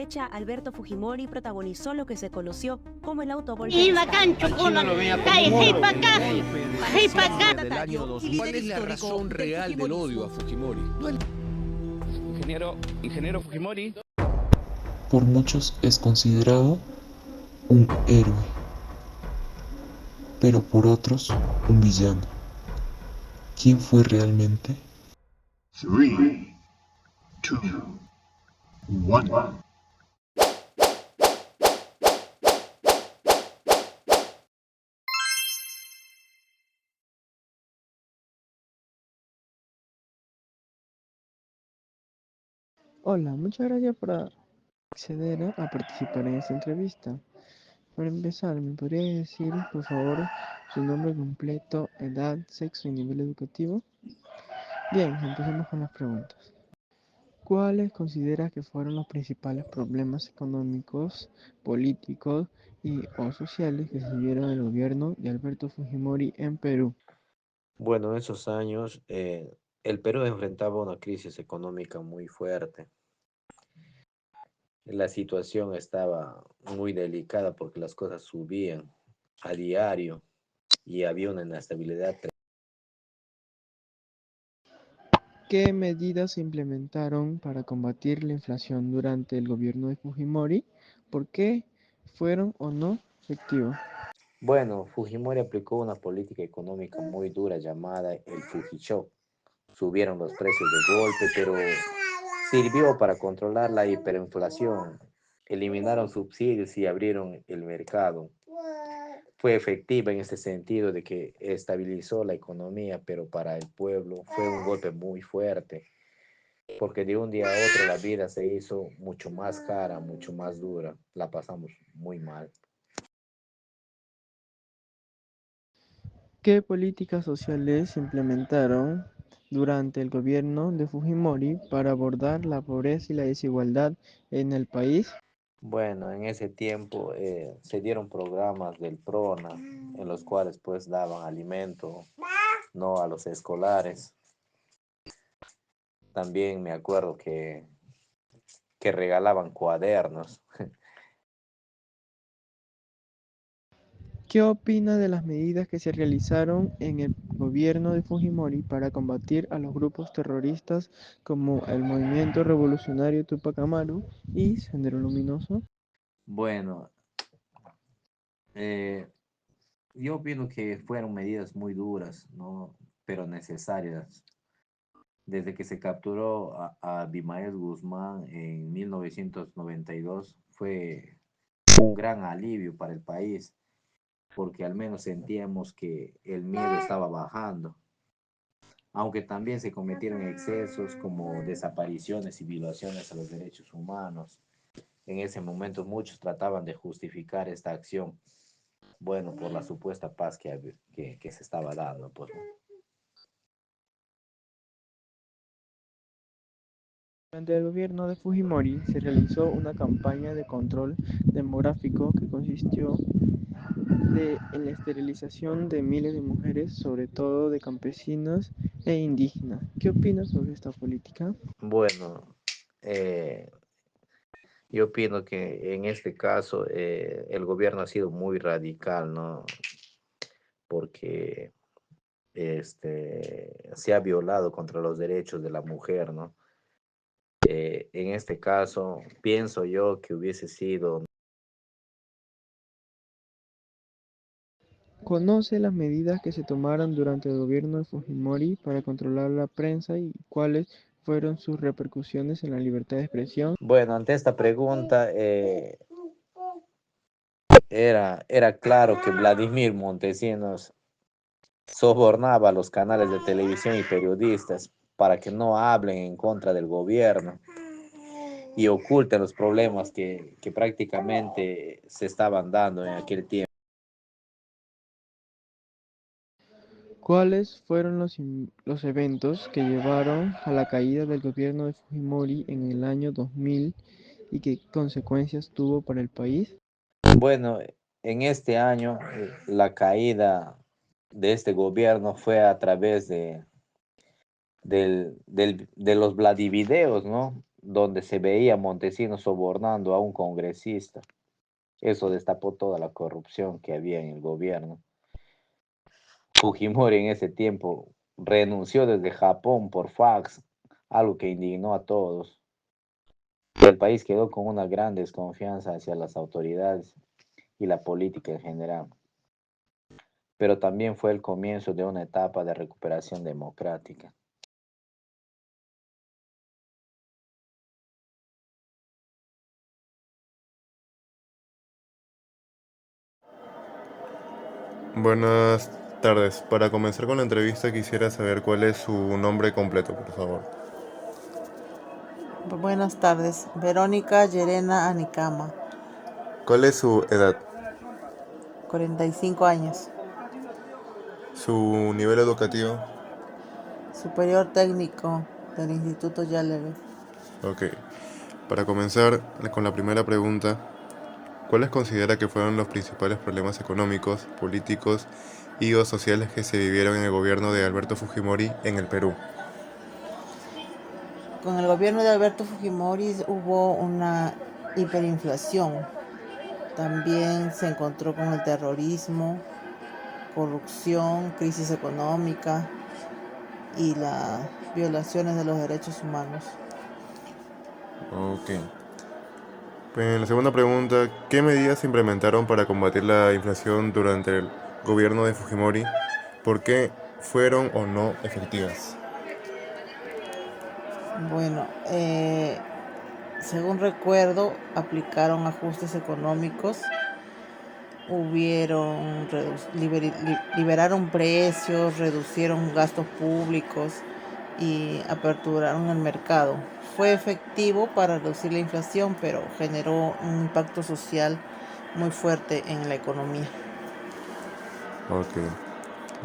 Fecha, Alberto Fujimori protagonizó lo que se conoció como el autogolpe Y de la Estado. cancho con la cae, hey pa' acá, hey pa' acá. Del año 2000. ¿Cuál es la razón real del odio a Fujimori? Ingeniero Fujimori. Por muchos es considerado un héroe, pero por otros un villano. ¿Quién fue realmente? 3, 2, 1. Hola, muchas gracias por acceder a participar en esta entrevista. Para empezar, ¿me podría decir, por favor, su nombre completo, edad, sexo y nivel educativo? Bien, empecemos con las preguntas. ¿Cuáles considera que fueron los principales problemas económicos, políticos y o sociales que se vieron en el gobierno de Alberto Fujimori en Perú? Bueno, en esos años el Perú enfrentaba una crisis económica muy fuerte. La situación estaba muy delicada porque las cosas subían a diario y había una inestabilidad. ¿Qué medidas se implementaron para combatir la inflación durante el gobierno de Fujimori? ¿Por qué fueron o no efectivos? Bueno, Fujimori aplicó una política económica muy dura llamada el Fujishock. Subieron los precios de golpe, pero sirvió para controlar la hiperinflación. Eliminaron subsidios y abrieron el mercado. Fue efectiva en este sentido de que estabilizó la economía, pero para el pueblo fue un golpe muy fuerte, porque de un día a otro la vida se hizo mucho más cara, mucho más dura. La pasamos muy mal. ¿Qué políticas sociales se implementaron durante el gobierno de Fujimori para abordar la pobreza y la desigualdad en el país? Bueno, en ese tiempo se dieron programas del PRONA en los cuales pues daban alimento, no a los escolares. También me acuerdo que regalaban cuadernos. ¿Qué opina de las medidas que se realizaron en el gobierno de Fujimori para combatir a los grupos terroristas como el Movimiento Revolucionario Tupac Amaru y Sendero Luminoso? Bueno, eh, yo opino que fueron medidas muy duras, ¿no? Pero necesarias. Desde que se capturó a Abimael Guzmán en 1992 fue un gran alivio para el país, porque al menos sentíamos que el miedo estaba bajando, aunque también se cometieron excesos como desapariciones y violaciones a los derechos humanos. En ese momento muchos trataban de justificar esta acción, bueno, por la supuesta paz que se estaba dando, pues. Durante el gobierno de Fujimori se realizó una campaña de control demográfico que consistió en la esterilización de miles de mujeres, sobre todo de campesinas e indígenas. ¿Qué opinas sobre esta política? Bueno, yo opino que en este caso el gobierno ha sido muy radical, ¿no? Porque se ha violado contra los derechos de la mujer, ¿no? En este caso, pienso yo que hubiese sido. ¿Conoce las medidas que se tomaron durante el gobierno de Fujimori para controlar la prensa y cuáles fueron sus repercusiones en la libertad de expresión? Bueno, ante esta pregunta, era claro que Vladimir Montesinos sobornaba a los canales de televisión y periodistas para que no hablen en contra del gobierno y oculten los problemas que prácticamente se estaban dando en aquel tiempo. ¿Cuáles fueron los eventos que llevaron a la caída del gobierno de Fujimori en el año 2000 y qué consecuencias tuvo para el país? Bueno, en este año la caída de este gobierno fue a través de los Vladivideos, ¿no? donde se veía a Montesinos sobornando a un congresista. Eso destapó toda la corrupción que había en el gobierno. Fujimori en ese tiempo renunció desde Japón por fax, algo que indignó a todos. El país quedó con una gran desconfianza hacia las autoridades y la política en general, pero también fue el comienzo de una etapa de recuperación democrática. Buenas tardes. Para comenzar con la entrevista quisiera saber cuál es su nombre completo, por favor. Buenas tardes, Verónica Llerena Anicama, ¿Cuál es su edad? 45 años, ¿Su nivel educativo? superior técnico del Instituto Yaleve. Ok. Para comenzar con la primera pregunta, ¿cuáles considera que fueron los principales problemas económicos, políticos y o sociales que se vivieron en el gobierno de Alberto Fujimori en el Perú? Con el gobierno de Alberto Fujimori hubo una hiperinflación. También se encontró con el terrorismo, corrupción, crisis económica y las violaciones de los derechos humanos. Ok. En la segunda pregunta, ¿qué medidas se implementaron para combatir la inflación durante el gobierno de Fujimori? ¿Por qué fueron o no efectivas? Bueno, según recuerdo, aplicaron ajustes económicos, liberaron precios, reducieron gastos públicos y aperturaron el mercado. Fue efectivo para reducir la inflación, pero generó un impacto social muy fuerte en la economía. Ok.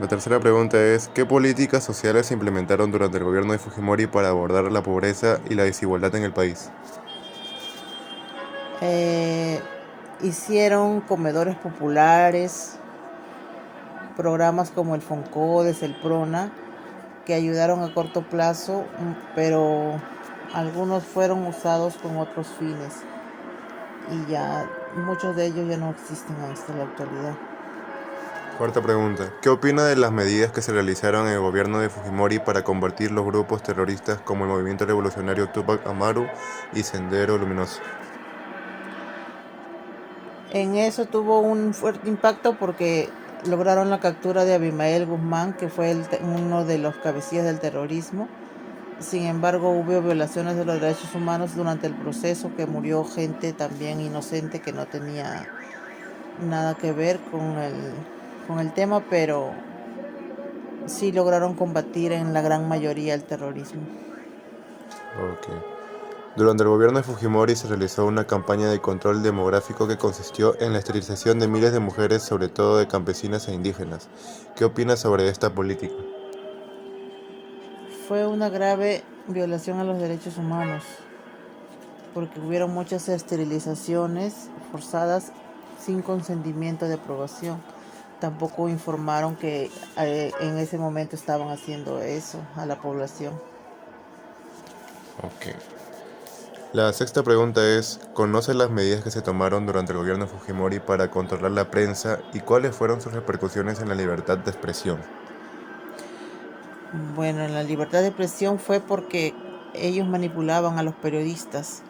La tercera pregunta es, ¿qué políticas sociales se implementaron durante el gobierno de Fujimori para abordar la pobreza y la desigualdad en el país? Hicieron comedores populares, programas como el FONCODES, el PRONA, que ayudaron a corto plazo, pero algunos fueron usados con otros fines y ya muchos de ellos ya no existen hasta la actualidad. Cuarta pregunta, ¿qué opina de las medidas que se realizaron en el gobierno de Fujimori para combatir los grupos terroristas como el Movimiento Revolucionario Tupac Amaru y Sendero Luminoso? En eso tuvo un fuerte impacto porque lograron la captura de Abimael Guzmán, que fue uno de los cabecillas del terrorismo. Sin embargo, hubo violaciones de los derechos humanos durante el proceso, que murió gente también inocente que no tenía nada que ver con el tema, pero sí lograron combatir en la gran mayoría el terrorismo. Ok. Durante el gobierno de Fujimori se realizó una campaña de control demográfico que consistió en la esterilización de miles de mujeres, sobre todo de campesinas e indígenas. ¿Qué opinas sobre esta política? Fue una grave violación a los derechos humanos, porque hubieron muchas esterilizaciones forzadas sin consentimiento de aprobación. Tampoco informaron que en ese momento estaban haciendo eso a la población. Ok. La sexta pregunta es, ¿conoce las medidas que se tomaron durante el gobierno de Fujimori para controlar la prensa y cuáles fueron sus repercusiones en la libertad de expresión? Bueno, en la libertad de expresión fue porque ellos manipulaban a los periodistas.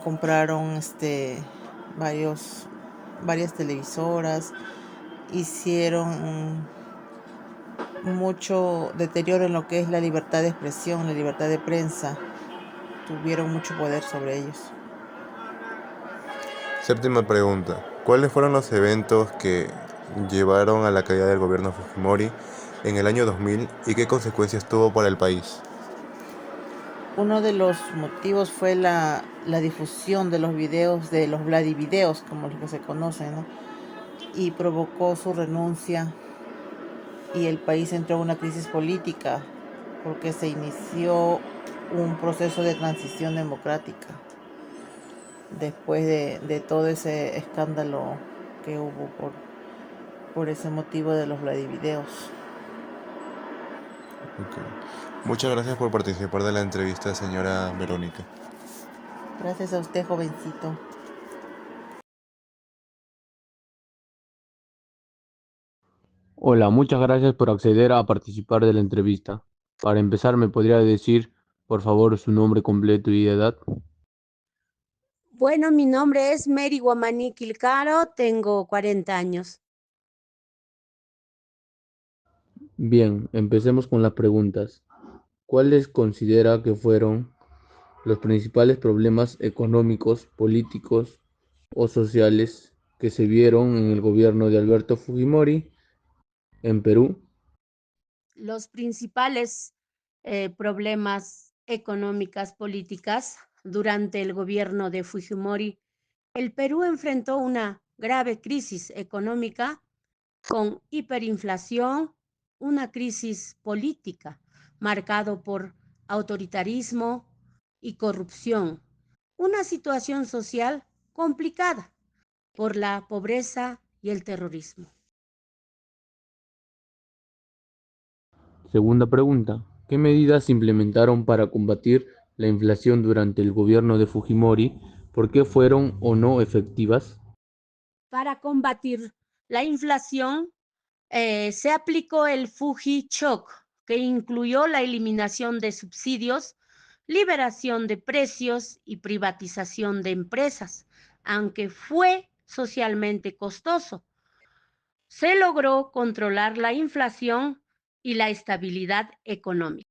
Compraron varias televisoras, hicieron mucho deterioro en lo que es la libertad de expresión, la libertad de prensa. Tuvieron mucho poder sobre ellos. Séptima pregunta, ¿cuáles fueron los eventos que llevaron a la caída del gobierno Fujimori en el año 2000 y qué consecuencias tuvo para el país? Uno de los motivos fue la difusión de los videos, de los Vladivideos, como los que se conocen, ¿no? Y provocó su renuncia y el país entró en una crisis política porque se inició un proceso de transición democrática después de todo ese escándalo que hubo por ese motivo de los Vladivideos. Ok. Muchas gracias por participar de la entrevista, señora Verónica. Gracias a usted, jovencito. Hola, muchas gracias por acceder a participar de la entrevista. Para empezar, ¿me podría decir, por favor, su nombre completo y edad? Bueno, mi nombre es Mary Guamaní Quilcaro, tengo 40 años. Bien, empecemos con las preguntas. ¿Cuáles considera que fueron los principales problemas económicos, políticos o sociales que se vieron en el gobierno de Alberto Fujimori en Perú? Los principales problemas económicas, políticas durante el gobierno de Fujimori, el Perú enfrentó una grave crisis económica con hiperinflación, una crisis política marcado por autoritarismo y corrupción, una situación social complicada por la pobreza y el terrorismo. Segunda pregunta. ¿Qué medidas se implementaron para combatir la inflación durante el gobierno de Fujimori? ¿Por qué fueron o no efectivas? Para combatir la inflación, se aplicó el Fuji Shock, que incluyó la eliminación de subsidios, liberación de precios y privatización de empresas, aunque fue socialmente costoso. Se logró controlar la inflación y la estabilidad económica.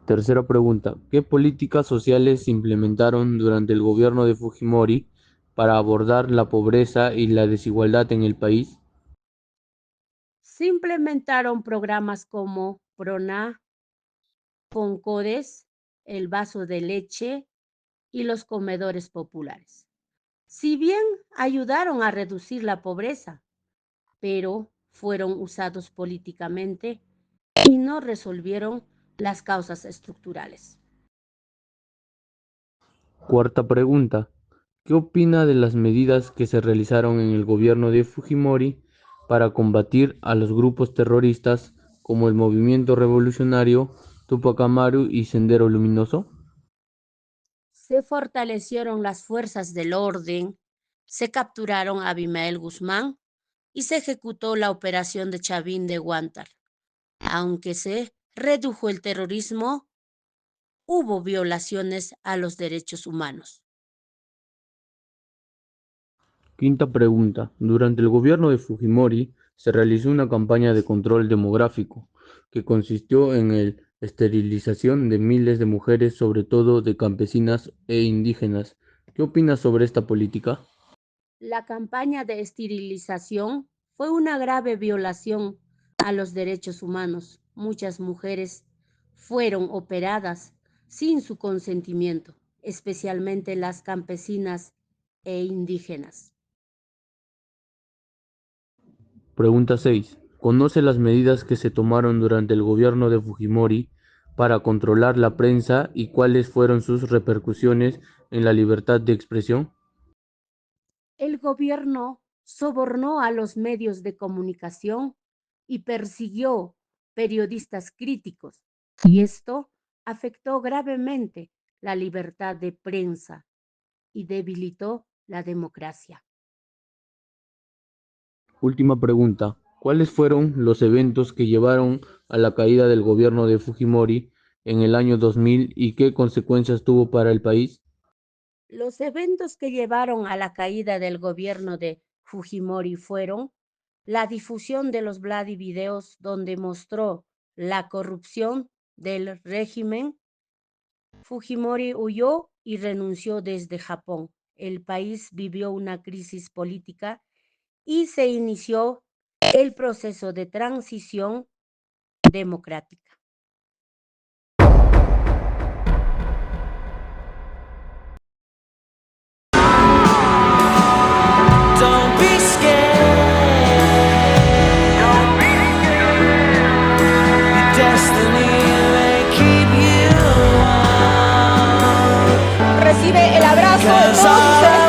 Tercera pregunta. ¿Qué políticas sociales se implementaron durante el gobierno de Fujimori para abordar la pobreza y la desigualdad en el país? Se implementaron programas como PRONA, Concodes, el vaso de leche y los comedores populares. Si bien ayudaron a reducir la pobreza, pero fueron usados políticamente y no resolvieron las causas estructurales. Cuarta pregunta. ¿Qué opina de las medidas que se realizaron en el gobierno de Fujimori para combatir a los grupos terroristas como el Movimiento Revolucionario Tupac Amaru y Sendero Luminoso? Se fortalecieron las fuerzas del orden, se capturaron a Abimael Guzmán y se ejecutó la operación de Chavín de Huántar. Aunque se redujo el terrorismo, hubo violaciones a los derechos humanos. Quinta pregunta. Durante el gobierno de Fujimori se realizó una campaña de control demográfico que consistió en la esterilización de miles de mujeres, sobre todo de campesinas e indígenas. ¿Qué opinas sobre esta política? La campaña de esterilización fue una grave violación a los derechos humanos. Muchas mujeres fueron operadas sin su consentimiento, especialmente las campesinas e indígenas. Pregunta 6. ¿Conoce las medidas que se tomaron durante el gobierno de Fujimori para controlar la prensa y cuáles fueron sus repercusiones en la libertad de expresión? El gobierno sobornó a los medios de comunicación y persiguió periodistas críticos, y esto afectó gravemente la libertad de prensa y debilitó la democracia. Última pregunta. ¿Cuáles fueron los eventos que llevaron a la caída del gobierno de Fujimori en el año 2000 y qué consecuencias tuvo para el país? Los eventos que llevaron a la caída del gobierno de Fujimori fueron la difusión de los Vladivideos donde mostró la corrupción del régimen. Fujimori huyó y renunció desde Japón. El país vivió una crisis política y se inició el proceso de transición democrática. Recibe el abrazo de todos ustedes.